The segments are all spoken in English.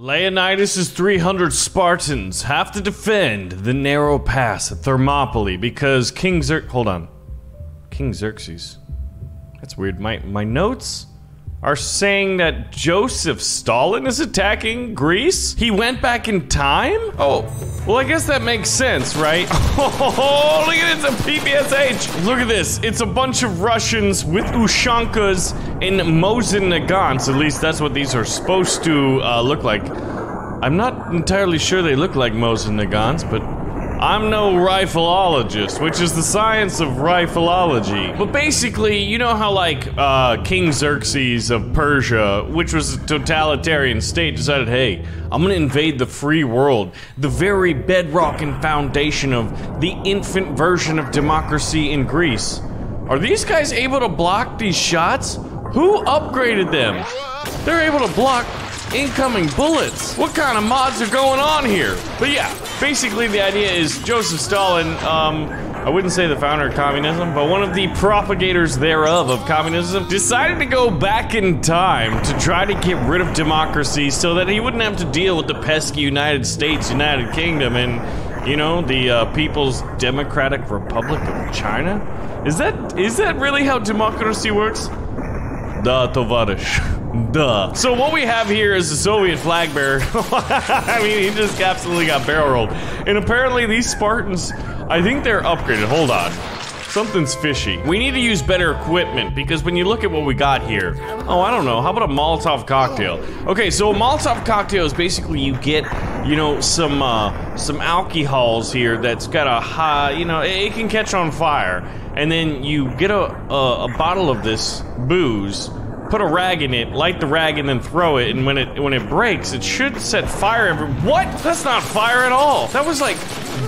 Leonidas' 300 Spartans have to defend the narrow pass at Thermopylae because King Xerxes. That's weird. My notes are saying that Joseph Stalin is attacking Greece? He went back in time? Oh, well, I guess that makes sense, right? Oh, look at it, it's a PPSH. Look at this, it's a bunch of Russians with Ushankas and Mosin Nagants. At least that's what these are supposed to look like. I'm not entirely sure they look like Mosin Nagants, but I'm no rifleologist, which is the science of rifleology. But basically, you know how like King Xerxes of Persia, which was a totalitarian state, decided, hey, I'm gonna invade the free world, the very bedrock and foundation of the infant version of democracy in Greece. Are these guys able to block these shots? Who upgraded them? They're able to block incoming bullets. What kind of mods are going on here? But yeah, basically the idea is Joseph Stalin, I wouldn't say the founder of communism, but one of the propagators thereof of communism, decided to go back in time to try to get rid of democracy so that he wouldn't have to deal with the pesky United States, United Kingdom, and, you know, the People's Democratic Republic of China? Is that really how democracy works? Duh, tovarish. Duh. So what we have here is a Soviet flag bearer. I mean, he just absolutely got barrel rolled. And apparently these Spartans, I think they're upgraded. Hold on. Something's fishy. We need to use better equipment because when you look at what we got here, oh, I don't know, how about a Molotov cocktail? Okay, so a Molotov cocktail is basically you get, you know, some alcohols here that's got a high, you know, it can catch on fire. And then you get a bottle of this booze, put a rag in it, light the rag, and then throw it. And when it breaks, it should set fire What? That's not fire at all. That was like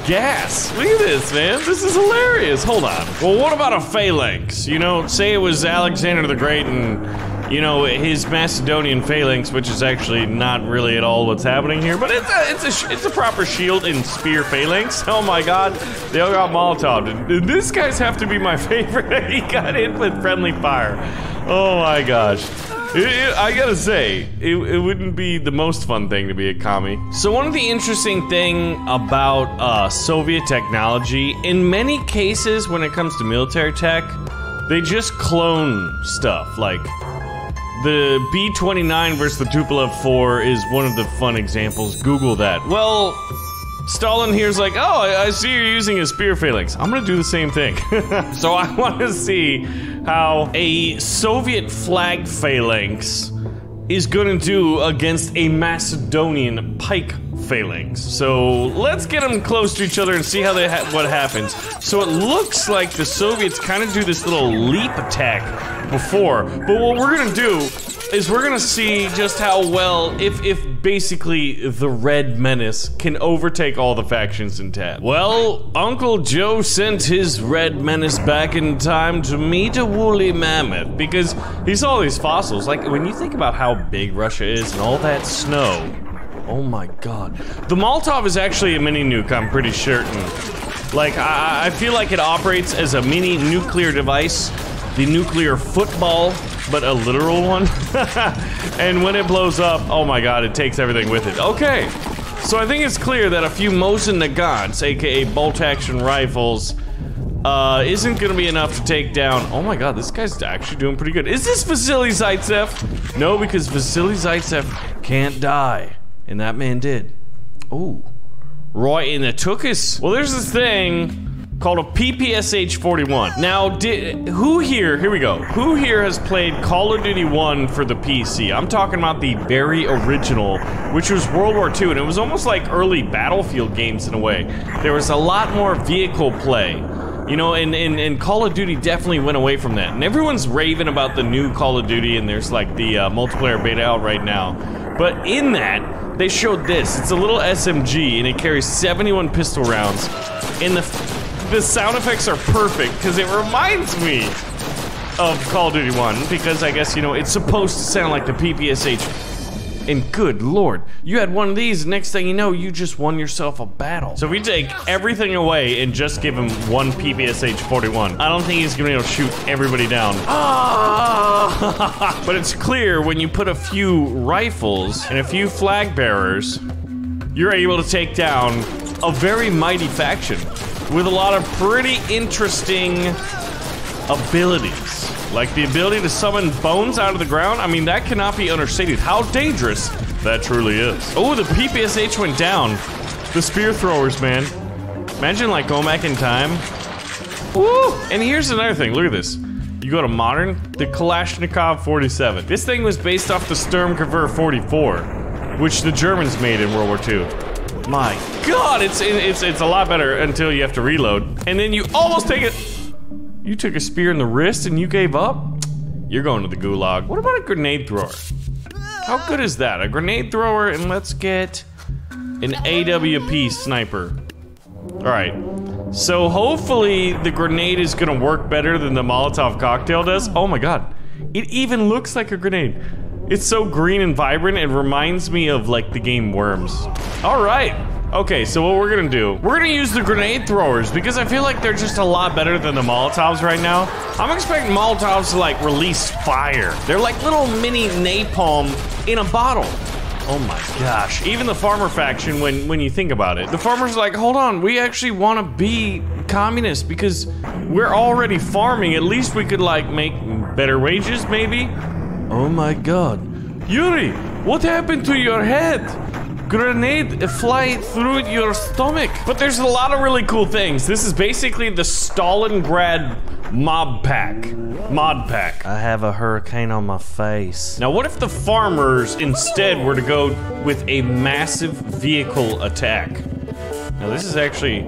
gas. Look at this, man. This is hilarious. Hold on. Well, what about a Phalanx? You know, say it was Alexander the Great and, you know, his Macedonian Phalanx, which is actually not really at all what's happening here, but it's a proper shield and spear Phalanx. Oh my god, they all got Molotov. This guy's have to be my favorite. He got hit with friendly fire. Oh my gosh. I gotta say, it wouldn't be the most fun thing to be a commie. So one of the interesting thing about Soviet technology, in many cases when it comes to military tech, they just clone stuff, like the B-29 versus the Tupolev 4 is one of the fun examples. Google that. Well, Stalin here's like, oh, I see you're using a spear phalanx. I'm gonna do the same thing. So I want to see how a Soviet flag phalanx is gonna do against a Macedonian pike phalanx. So let's get them close to each other and see how what happens. So it looks like the Soviets kind of do this little leap attack before, but what we're gonna do is we're gonna see just how well, if basically the Red Menace can overtake all the factions in Tab. Well, Uncle Joe sent his Red Menace back in time to meet a woolly mammoth because he saw these fossils. Like, when you think about how big Russia is and all that snow, oh my god. The Molotov is actually a mini nuke, I'm pretty certain. Like, I feel like it operates as a mini nuclear device, the nuclear football, but a literal one. And when it blows up, oh my god, it takes everything with it. Okay, so I think it's clear that a few Mosin Nagants, aka bolt-action rifles, isn't gonna be enough to take down. Oh my god, this guy's actually doing pretty good. Is this Vasily Zaitsev? No, because Vasily Zaitsev can't die. And that man did. Ooh. Right in the tuchus. Well, there's this thing called a PPSH-41. Now, who here we go. Who here has played Call of Duty 1 for the PC? I'm talking about the very original, which was World War II, and it was almost like early Battlefield games in a way. There was a lot more vehicle play. You know, and Call of Duty definitely went away from that. And everyone's raving about the new Call of Duty, and there's like the multiplayer beta out right now. But in that, they showed this. It's a little SMG, and it carries 71 pistol rounds. And the sound effects are perfect, because it reminds me of Call of Duty 1, because I guess, you know, it's supposed to sound like the PPSH And good lord, you had one of these, next thing you know, you just won yourself a battle. So if we take everything away and just give him one PPSH-41, I don't think he's gonna be able to shoot everybody down. Ah! But it's clear when you put a few rifles and a few flag bearers, you're able to take down a very mighty faction with a lot of pretty interesting abilities. Like the ability to summon bones out of the ground. I mean, that cannot be understated. How dangerous that truly is. Oh, the PPSH went down. The spear throwers, man. Imagine like going back in time. Woo! And here's another thing. Look at this. You go to modern, the Kalashnikov 47. This thing was based off the Sturmgewehr 44, which the Germans made in World War II. My God, it's a lot better until you have to reload, and then you almost take it. You took a spear in the wrist and you gave up? You're going to the gulag. What about a grenade thrower? How good is that? A grenade thrower, and let's get an AWP sniper. All right. So hopefully the grenade is gonna work better than the Molotov cocktail does. Oh my God. It even looks like a grenade. It's so green and vibrant, it reminds me of like the game Worms. All right. Okay, so what we're gonna do, we're gonna use the grenade throwers because I feel like they're just a lot better than the Molotovs right now. I'm expecting Molotovs to like release fire. They're like little mini napalm in a bottle. Oh my gosh. Even the farmer faction, when you think about it, the farmers are like, hold on, we actually wanna be communist because we're already farming. At least we could like make better wages, maybe? Oh my God. Yuri, what happened to your head? Grenade fly through your stomach. But there's a lot of really cool things. This is basically the Stalingrad mod pack. I have a hurricane on my face. Now what if the farmers instead were to go with a massive vehicle attack? Now this is actually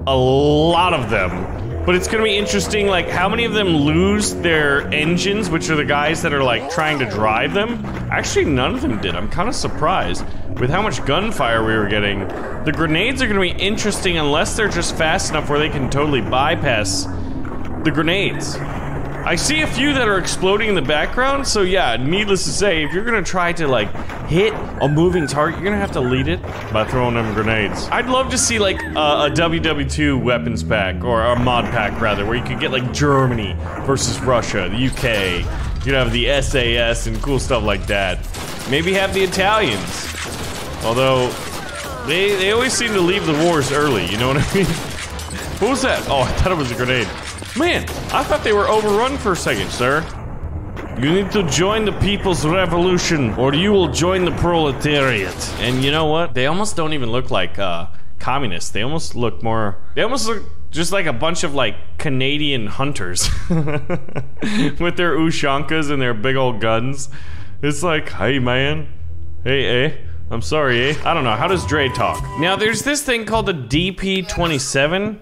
a lot of them. But it's gonna be interesting, like how many of them lose their engines, which are the guys that are like trying to drive them? Actually, none of them did. I'm kind of surprised with how much gunfire we were getting. The grenades are gonna be interesting unless they're just fast enough where they can totally bypass the grenades. I see a few that are exploding in the background, so yeah, needless to say, if you're gonna try to like hit a moving target, you're gonna have to lead it by throwing them grenades. I'd love to see like a WW2 weapons pack, or a mod pack rather, where you could get like Germany versus Russia, the UK, you'd have the SAS and cool stuff like that. Maybe have the Italians, although they always seem to leave the wars early, you know what I mean? What was that? Oh, I thought it was a grenade. Man, I thought they were overrun for a second, sir. You need to join the people's revolution, or you will join the proletariat. And you know what? They almost don't even look like communists. They almost look just like a bunch of like Canadian hunters with their Ushankas and their big old guns. It's like, hey man, hey, I'm sorry, I don't know. How does Dre talk? Now there's this thing called the DP-27.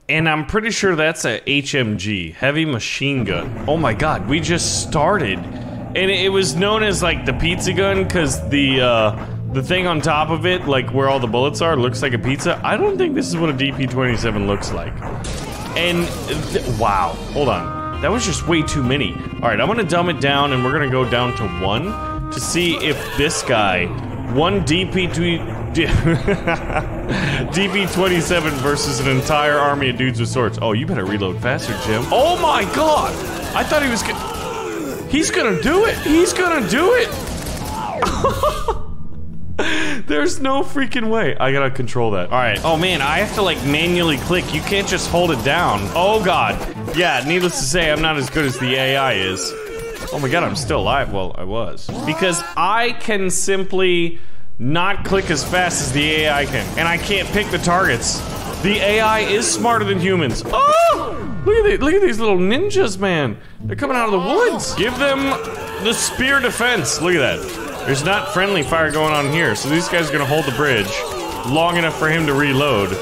And I'm pretty sure that's a HMG, heavy machine gun. Oh my God, we just started. And it was known as like the pizza gun because the thing on top of it, like where all the bullets are, looks like a pizza. I don't think this is what a DP-27 looks like. And, wow, hold on. That was just way too many. All right, I'm gonna dumb it down and we're gonna go down to 1 to see if this guy, one DP-27 versus an entire army of dudes with swords. Oh, you better reload faster, Jim. Oh my God! I thought he was he's gonna do it! He's gonna do it! There's no freaking way. I gotta control that. All right. Oh man, I have to like manually click. You can't just hold it down. Oh God. Yeah, needless to say, I'm not as good as the AI is. Oh my God, I'm still alive. Well, I was. Because I can simply not click as fast as the AI can. And I can't pick the targets. The AI is smarter than humans. Oh! Look at these little ninjas, man. They're coming out of the woods. Give them the spear defense. Look at that. There's not friendly fire going on here. So these guys are gonna hold the bridge long enough for him to reload.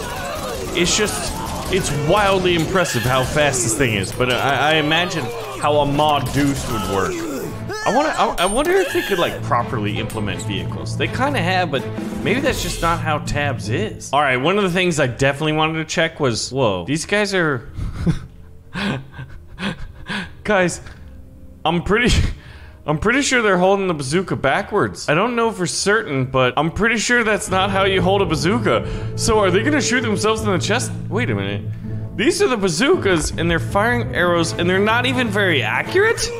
It's wildly impressive how fast this thing is. But I imagine how a mod deuce would work. I wonder if they could like properly implement vehicles. They kind of have, but maybe that's just not how Tabs is. All right, one of the things I definitely wanted to check was, whoa, these guys are, guys, I'm pretty I'm pretty sure they're holding the bazooka backwards. I don't know for certain, but I'm pretty sure that's not how you hold a bazooka. So are they gonna shoot themselves in the chest? Wait a minute. These are the bazookas, and they're firing arrows, and they're not even very accurate?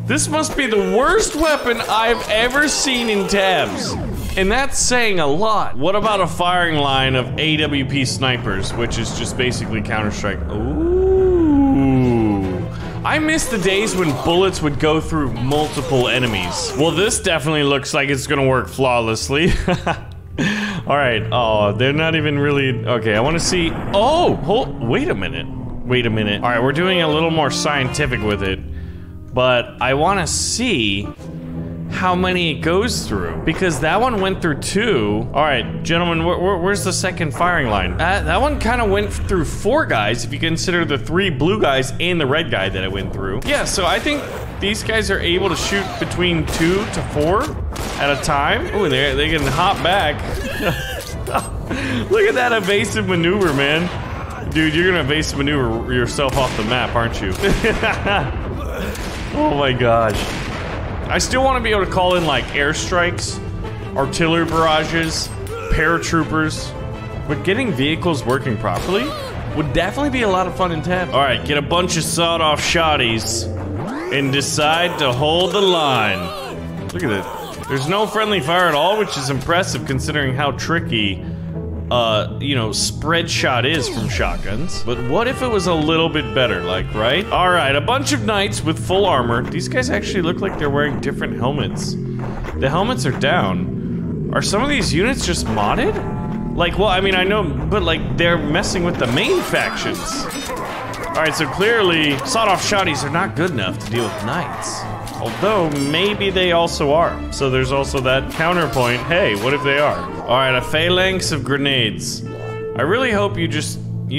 This must be the worst weapon I've ever seen in tabs. And that's saying a lot. What about a firing line of AWP snipers, which is just basically Counter-Strike? Ooh. I miss the days when bullets would go through multiple enemies. Well, this definitely looks like it's gonna work flawlessly. Alright, oh, they're not even really... Okay, I wanna see... Oh, wait a minute. Wait a minute. Alright, we're doing a little more scientific with it. But I wanna see how many it goes through. Because that one went through 2. Alright, gentlemen, where's the second firing line? That one kind of went through 4 guys, if you consider the 3 blue guys and the red guy that it went through. Yeah, so I think these guys are able to shoot between 2 to 4 at a time. Oh, they can hop back. Look at that evasive maneuver, man. Dude, you're gonna evasive maneuver yourself off the map, aren't you? Oh my gosh. I still want to be able to call in like airstrikes, artillery barrages, paratroopers, but getting vehicles working properly would definitely be a lot of fun in tab. Alright, get a bunch of sawed-off shotties and decide to hold the line. Look at it. There's no friendly fire at all, which is impressive considering how tricky you know, spread shot is from shotguns. But what if it was a little bit better, like, right? Alright, a bunch of knights with full armor. These guys actually look like they're wearing different helmets. The helmets are down. Are some of these units just modded? Like, well, I mean, I know, but like, they're messing with the main factions. Alright, so clearly, sawed-off shotties are not good enough to deal with knights. Although, maybe they also are. So there's also that counterpoint. Hey, what if they are? Alright, a phalanx of grenades. I really hope you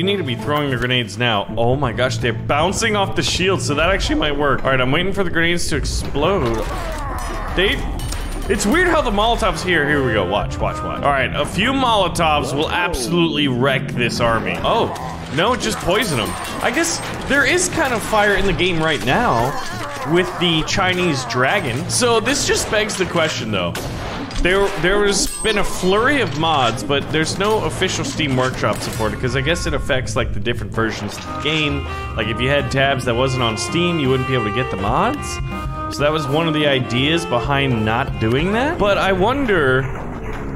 need to be throwing the grenades now. Oh my gosh, they're bouncing off the shield, so that actually might work. Alright, I'm waiting for the grenades to explode. It's weird how the Molotovs here we go, watch. Alright, a few Molotovs will absolutely wreck this army. Oh, no, just poison them. I guess there is kind of fire in the game right now with the Chinese dragon. So this just begs the question though. There has been a flurry of mods, but there's no official Steam Workshop support because I guess it affects like the different versions of the game. Like if you had tabs that wasn't on Steam, you wouldn't be able to get the mods. So that was one of the ideas behind not doing that. But I wonder,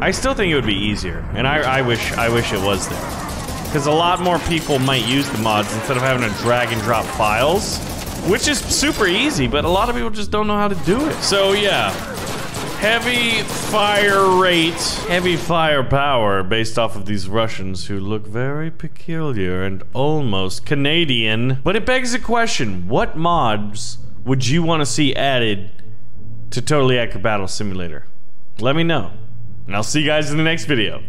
I still think it would be easier, and I wish it was there. Because a lot more people might use the mods instead of having to drag and drop files. Which is super easy, but a lot of people just don't know how to do it. So yeah, heavy fire rate, heavy firepower based off of these Russians who look very peculiar and almost Canadian. But it begs the question, what mods would you want to see added to Totally Accurate Battle Simulator? Let me know, and I'll see you guys in the next video.